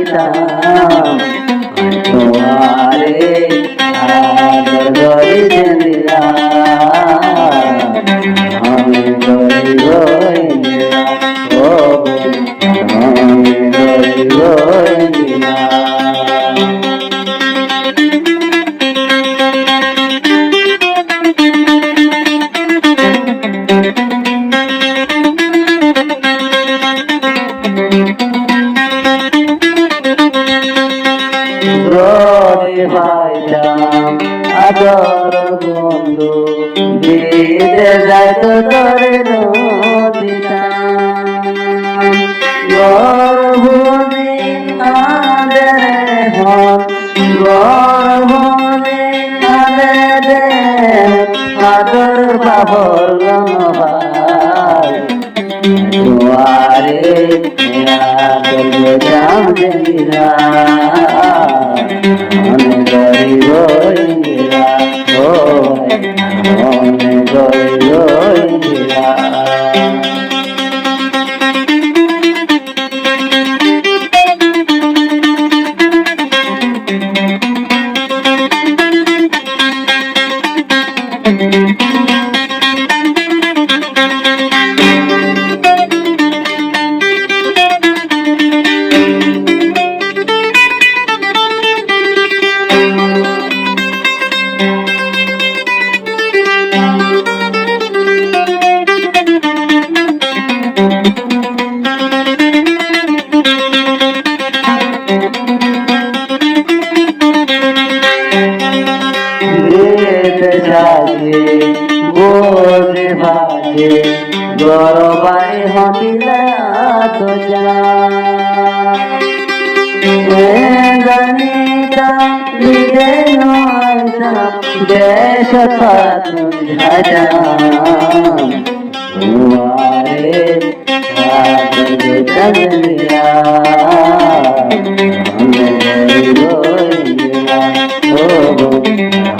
দিতাম তোমারে আদর করে দিলাম আমি গরিব দিলাম ও আমি গরিব দিলাম রোদে ভাইলাম আদর বন্ধু দিতে যাইত তোরে নদীতাম গর্ভদিন আদে হন গর্ভদিন আদে দে আদর বাবর ভাই তোমারে আদর জাম দিলা গরিব ইন্দিরা ও মনে গরিব ইন্দিরা बोरे भाजे गौरवाई हमिला तो गणिता लिदे नोइता देश पातु झाजा तुम्हारे हाथ में जगलिया हमें गरीब इंदिरा ओ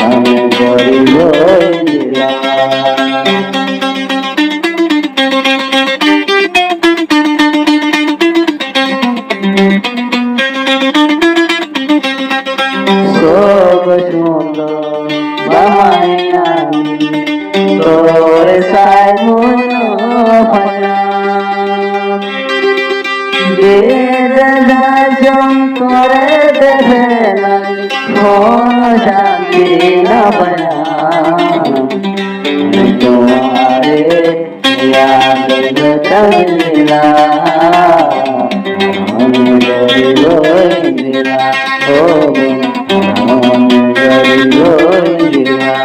हमें गरीब इंदिरा সুন্দর বামায়ানি তোরে সাই মন ভায়া বেদন করে দেবেলা কোন শান্তি না পায়া তোমারে याद चलिला हम गरीब इंदिरा ओ हम गरीब इंदिरा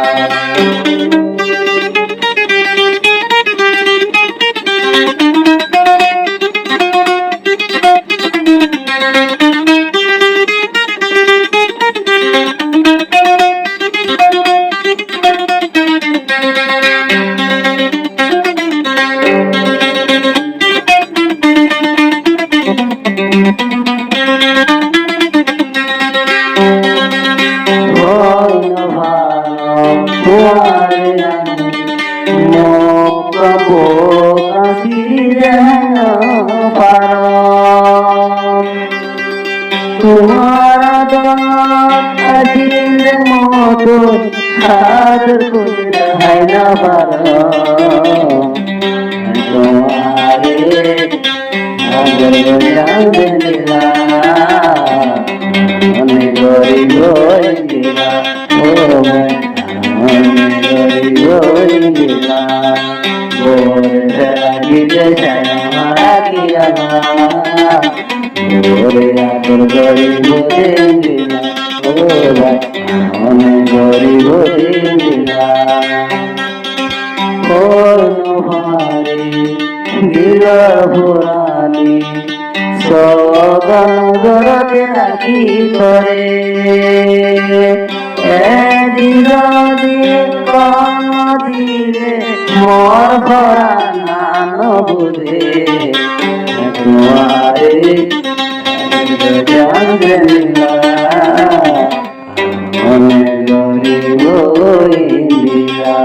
तुम्हारा अजीब मोतो आदर कुछ है ना पारो तुम्हारे आदर जान दिला हमें गरीब इंदिरा ओ हमें गरीब इंदिरा बोले गिरे हमारा किया ওরে আদর গরিব দিলা ও ভাই আমি গরিব দিলা ভারি দিল পুরানি সগন গরতে রাখি করে এদিন যদি কম দিলে মোর ভরা নান বুঝে তোমারে जान दिला हमें गरीब इंदिरा।